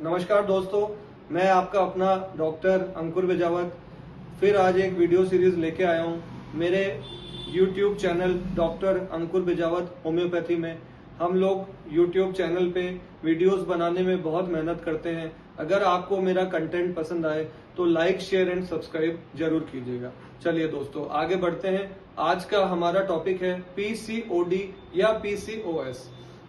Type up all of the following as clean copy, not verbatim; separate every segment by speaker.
Speaker 1: नमस्कार दोस्तों, मैं आपका अपना डॉक्टर अंकुर बेजावत फिर आज एक वीडियो सीरीज लेके आया हूँ। मेरे YouTube चैनल डॉक्टर अंकुर बेजावत होम्योपैथी में हम लोग YouTube चैनल पे वीडियोस बनाने में बहुत मेहनत करते हैं। अगर आपको मेरा कंटेंट पसंद आए तो लाइक, शेयर एंड सब्सक्राइब जरूर कीजिएगा। चलिए दोस्तों, आगे बढ़ते हैं। आज का हमारा टॉपिक है PCOD या PCOS।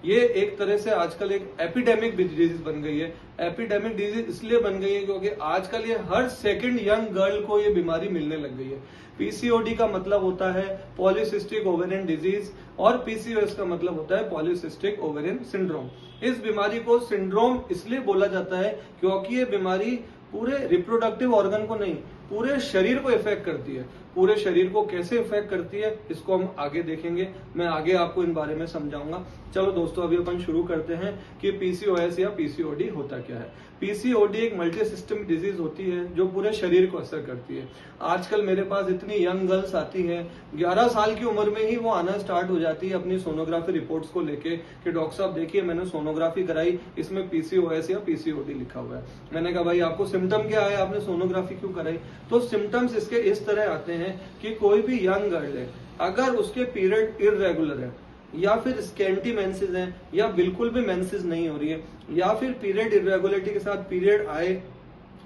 Speaker 1: ये एक तरह से आजकल एक एपिडेमिक डिजीज बन गई है। एपिडेमिक डिजीज इसलिए बन गई है क्योंकि आजकल ये हर सेकंड यंग गर्ल को ये बीमारी मिलने लग गई है। पीसीओडी का मतलब होता है पॉलीसिस्टिक ओवेरियन डिजीज और पीसीओएस का मतलब होता है पॉलीसिस्टिक ओवेरियन सिंड्रोम। इस बीमारी को सिंड्रोम इसलिए बोला जाता है क्योंकि ये बीमारी पूरे रिप्रोडक्टिव ऑर्गन को नहीं, पूरे शरीर को इफेक्ट करती है। पूरे शरीर को कैसे इफेक्ट करती है इसको हम आगे देखेंगे। मैं आगे आपको इन बारे में समझाऊंगा। चलो दोस्तों, अभी अपन शुरू करते हैं कि पीसीओएस या पीसीओडी होता क्या है। पीसीओडी एक मल्टी सिस्टम डिजीज होती है जो पूरे शरीर को असर करती है। आजकल मेरे पास इतनी यंग गर्ल्स आती है, 11 साल की उम्र में ही वो आना स्टार्ट हो जाती है अपनी सोनोग्राफी रिपोर्ट्स को लेके कि डॉक्टर साहब देखिए, मैंने सोनोग्राफी कराई, इसमें पीसीओएस या पीसीओडी लिखा हुआ है। मैंने कहा भाई आपको सिम्टम क्या है, आपने सोनोग्राफी क्यों कराई? तो सिम्टम्स इसके इस तरह आते हैं कि कोई भी यंग गर्ल है, अगर उसके पीरियड इररेगुलर है या फिर स्कैंटी मेंसेस है या बिल्कुल भी मेंसेस नहीं हो रही है या फिर पीरियड इरेगुलरिटी के साथ पीरियड आए,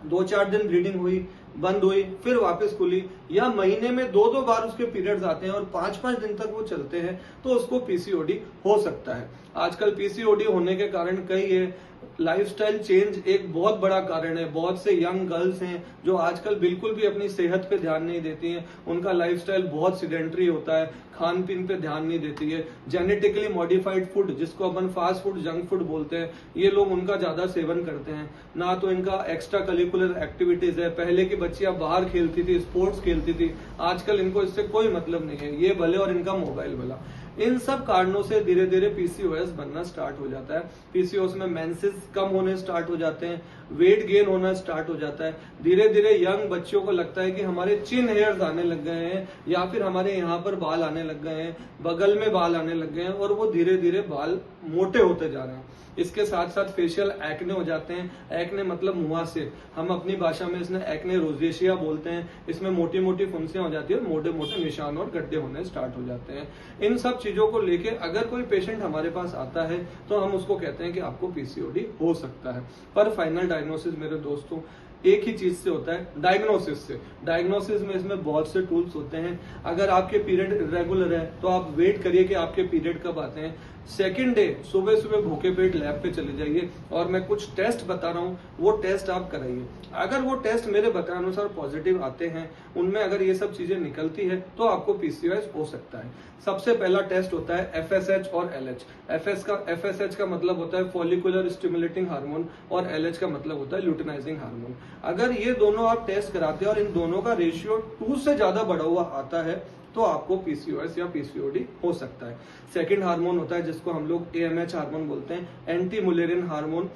Speaker 1: 2-4 दिन ब्लीडिंग हुई, बंद हुई, फिर वापस खुली, या महीने में 2-2 बार उसके पीरियड्स आते हैं और 5-5 दिन तक वो चलते हैं, तो उसको पीसीओडी हो सकता है। आजकल पीसीओडी होने के कारण कई है। लाइफस्टाइल चेंज एक बहुत बड़ा कारण है। बहुत से यंग गर्ल्स हैं जो आजकल बिल्कुल भी अपनी सेहत पे ध्यान नहीं देती हैं। उनका लाइफस्टाइल बहुत सिडेंट्री होता है, खान पीन पे ध्यान नहीं देती है। जेनेटिकली मॉडिफाइड फूड, जिसको अपन फास्ट फूड, जंक फूड बोलते हैं, ये लोग उनका ज्यादा सेवन करते हैं। ना तो इनका एक्स्ट्रा करिकुलर एक्टिविटीज है। पहले की बच्चियां बाहर खेलती थी, स्पोर्ट्स खेलती थी, आजकल इनको इससे कोई मतलब नहीं है, ये भले और इनका मोबाइल भला। इन सब कारणों से धीरे धीरे पीसीओएस बनना स्टार्ट हो जाता है। पीसीओएस में मेंसेस कम होने स्टार्ट हो जाते हैं, वेट गेन होना स्टार्ट हो जाता है। धीरे धीरे यंग बच्चों को लगता है कि हमारे चिन हेयर्स आने लग गए हैं या फिर हमारे यहाँ पर बाल आने लग गए हैं, बगल में बाल आने लग गए हैं और वो धीरे धीरे बाल मोटे होते जा रहे हैं। इसके साथ साथ फेशियल एक्ने हो जाते हैं। एक्ने मतलब मुहासे, हम अपनी भाषा में इसने एक्ने रोजेशिया बोलते हैं। इसमें मोटी मोटी फुंसियां हो जाती है और मोटे मोटे निशान और गड्ढे होने स्टार्ट हो जाते हैं। इन सब चीजों को लेके अगर कोई पेशेंट हमारे पास आता है तो हम उसको कहते हैं कि आपको पीसीओडी हो सकता है। पर फाइनल डायग्नोसिस मेरे दोस्तों एक ही चीज से होता है, डायग्नोसिस से। डायग्नोसिस में इसमें बहुत से टूल्स होते हैं। अगर आपके पीरियड इरेगुलर है तो आप वेट करिए कि आपके पीरियड कब आते हैं। सेकेंड डे सुबह सुबह भूखे पेट लैब पे चले जाइए और मैं कुछ टेस्ट बता रहा हूँ, वो टेस्ट आप कराइए। अगर वो टेस्ट मेरे बताए अनुसार पॉजिटिव आते हैं, उनमें अगर ये सब चीजें निकलती है तो आपको पीसीओएस हो सकता है। सबसे पहला टेस्ट होता है एफएसएच और एलएच। एफएसएच का मतलब होता है फॉलिकुलर स्टिमुलेटिंग हार्मोन और एलएच का मतलब होता है ल्यूटिनाइजिंग हार्मोन। अगर ये दोनों आप टेस्ट कराते हैं और इन दोनों का रेशियो 2 से ज्यादा बढ़ा हुआ आता है तो आपको पीसीओएस या पीसीओडी हो सकता है। सेकंड हार्मोन होता है जिसको हम लोग एएमएच हार्मोन बोलते हैं, anti Mullerian hormone.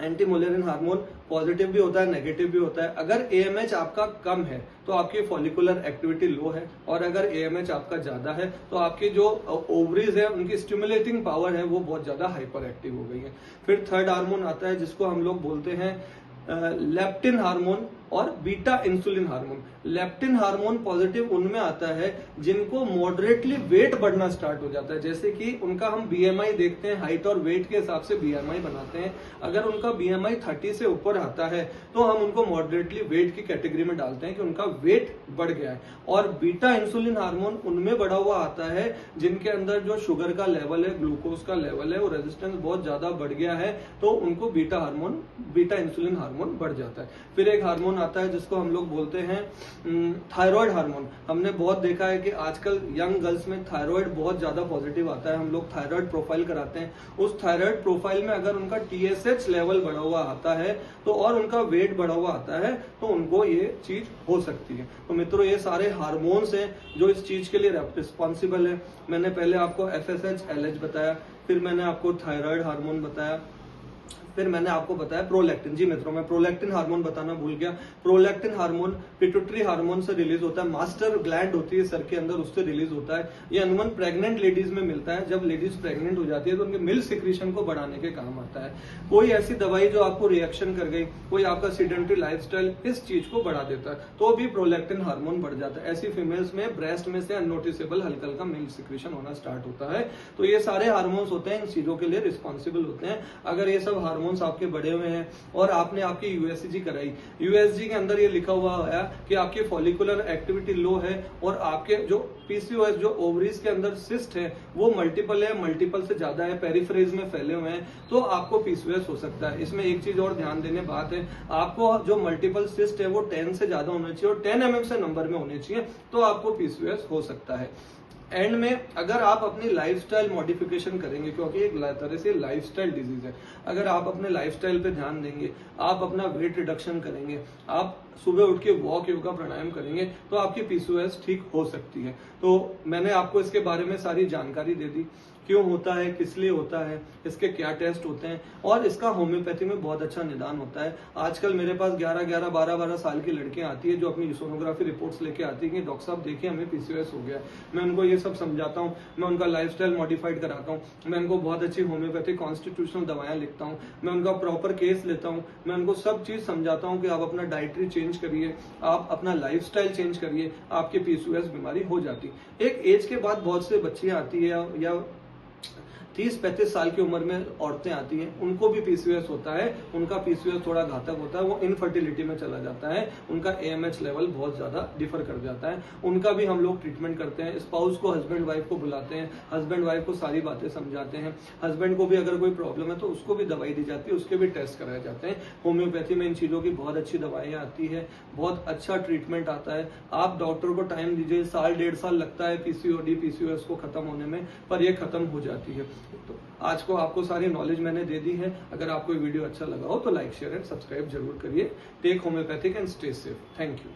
Speaker 1: Anti Mullerian hormone positive भी होता है, नेगेटिव भी होता है। अगर एएमएच आपका कम है तो आपकी फॉलिकुलर एक्टिविटी लो है, और अगर एएमएच आपका ज्यादा है तो आपकी जो ओवरीज है उनकी स्टिमुलेटिंग पावर है वो बहुत ज्यादा हाइपर एक्टिव हो गई है। फिर थर्ड हार्मोन आता है जिसको हम लोग बोलते हैं लेप्टिन हार्मोन और beta insulin hormone. Leptin hormone positive उनमें आता है जिनको मॉडरेटली वेट बढ़ना स्टार्ट हो जाता है। जैसे कि उनका हम बीएमआई देखते हैं, हाइट और वेट के हिसाब से बीएमआई बनाते हैं। अगर उनका बीएमआई 30 से ऊपर आता है तो हम उनको मॉडरेटली वेट की कैटेगरी में डालते हैं कि उनका वेट बढ़ गया है। और बीटा इंसुलिन हार्मोन उनमें बढ़ा हुआ आता है जिनके अंदर जो शुगर का लेवल है, ग्लूकोज का लेवल है, वो रेजिस्टेंस बहुत ज्यादा बढ़ गया है, तो उनको बीटा इंसुलिन हार्मोन बढ़ जाता है। फिर एक हार्मोन आता है जिसको हम लोग बोलते हैं थायराइड हार्मोन। हमने बहुत देखा है कि आजकल यंग गर्ल्स में थायराइड बहुत ज्यादा पॉजिटिव आता है। हम लोग थायराइड प्रोफाइल कराते हैं। उस थायराइड प्रोफाइल में अगर उनका टीएसएच लेवल बढ़ा हुआ आता है तो और उनका वेट बढ़ा हुआ आता है तो उनको ये चीज हो सकती है। तो मित्रों, ये सारे हार्मोन्स हैं जो इस चीज के लिए रिस्पॉन्सिबल है। मैंने पहले आपको एफएसएच एलएच बताया, फिर मैंने आपको थायराइड हार्मोन बताया, फिर मैंने आपको बताया प्रोलैक्टिन। जी मित्रों, मैं प्रोलैक्टिन हार्मोन बताना भूल गया। प्रोलैक्टिन हार्मोन पिट्यूटरी हार्मोन से रिलीज होता है, मास्टर ग्लैंड होती है सर के अंदर, उससे रिलीज होता है। ये अनवन प्रेग्नेंट लेडीज में मिलता है। जब लेडीज प्रेग्नेंट हो जाती है तो उनके मिल्क सिक्रीशन को बढ़ाने के काम आता है। कोई ऐसी दवाई जो आपको रिएक्शन कर गई, कोई आपका सीडेंटरी लाइफस्टाइल इस चीज को बढ़ा देता है तो भी प्रोलैक्टिन हार्मोन बढ़ जाता है। ऐसी फीमेल्स में ब्रेस्ट में से अननोटिसेबल हल्का हल्का मिल्क सिक्रीशन होना स्टार्ट होता है। तो ये सारे हार्मोन्स होते हैं, इन चीजों के लिए रिस्पॉन्सिबल होते हैं। अगर ये सब हार्मोन्स आपके बढ़े हुए हैं और आपने आपकी यूएसजी कराई, यूएसजी के अंदर ये लिखा हुआ है कि आपकी फॉलिकुलर एक्टिविटी लो है और आपके जो पीसीओएस जो ओवरीज के अंदर सिस्ट है वो मल्टीपल है, मल्टीपल से ज्यादा है, पेरिफेरीज में फैले हुए हैं, तो आपको पीसीओएस हो सकता है। इसमें एक चीज और ध्यान देने बात है, आपको जो मल्टीपल सिस्ट है वो 10 से ज्यादा होना चाहिए और 10 mm से नंबर में होने चाहिए, तो आपको पीसीओएस हो सकता है। एंड में अगर आप अपनी लाइफस्टाइल मॉडिफिकेशन करेंगे, क्योंकि एक तरह से लाइफस्टाइल डिजीज है, अगर आप अपने लाइफस्टाइल पे ध्यान देंगे, आप अपना वेट रिडक्शन करेंगे, आप सुबह उठ के वॉक, योगा, प्राणायाम करेंगे, तो आपकी पीसीओएस ठीक हो सकती है। तो मैंने आपको इसके बारे में सारी जानकारी दे दी, क्यों होता है, किस लिए होता है, इसके क्या टेस्ट होते हैं और इसका होम्योपैथी में बहुत अच्छा निदान होता है। आजकल मेरे पास 11-11, 12-12 साल की लड़कियां आती है जो अपनी सोनोग्राफी रिपोर्ट्स लेके आती है कि डॉक्टर साहब देखिए हमें पीसीओएस हो गया। मैं उनको ये सब समझाता हूँ, मैं उनका लाइफस्टाइल मॉडिफाइड कराता हूँ, मैं उनको बहुत अच्छी होम्योपैथिक कॉन्स्टिट्यूशनल दवाएं लिखता हूँ, मैं उनका प्रॉपर केस लेता हूँ, मैं उनको सब चीज समझाता हूँ कि आप अपना डाइटरी चेंज करिए, आप अपना लाइफस्टाइल चेंज करिए, आपकी पीसीओएस बीमारी हो जाती। एक एज के बाद बहुत से बच्चियां आती है या 30-35 साल की उम्र में औरतें आती हैं, उनको भी पीसीओएस होता है। उनका पीसीओएस थोड़ा घातक होता है, वो इनफर्टिलिटी में चला जाता है, उनका एएमएच लेवल बहुत ज्यादा डिफर कर जाता है, उनका भी हम लोग ट्रीटमेंट करते हैं। स्पाउस को, हस्बैंड वाइफ को बुलाते हैं, हस्बैंड वाइफ को सारी बातें समझाते हैं, हस्बैंड को भी अगर कोई प्रॉब्लम है तो उसको भी दवाई दी जाती है, उसके भी टेस्ट कराए जाते हैं। होम्योपैथी में इन चीजों की बहुत अच्छी दवाइयां आती है, बहुत अच्छा ट्रीटमेंट आता है। आप डॉक्टर को टाइम दीजिए, 1.5 साल लगता है पीसीओडी पीसीओएस को खत्म होने में, पर यह खत्म हो जाती है। तो आज को आपको सारी नॉलेज मैंने दे दी है। अगर आपको वीडियो अच्छा लगा हो तो लाइक, शेयर एंड सब्सक्राइब जरूर करिए। Take homeopathic and stay safe. Thank you.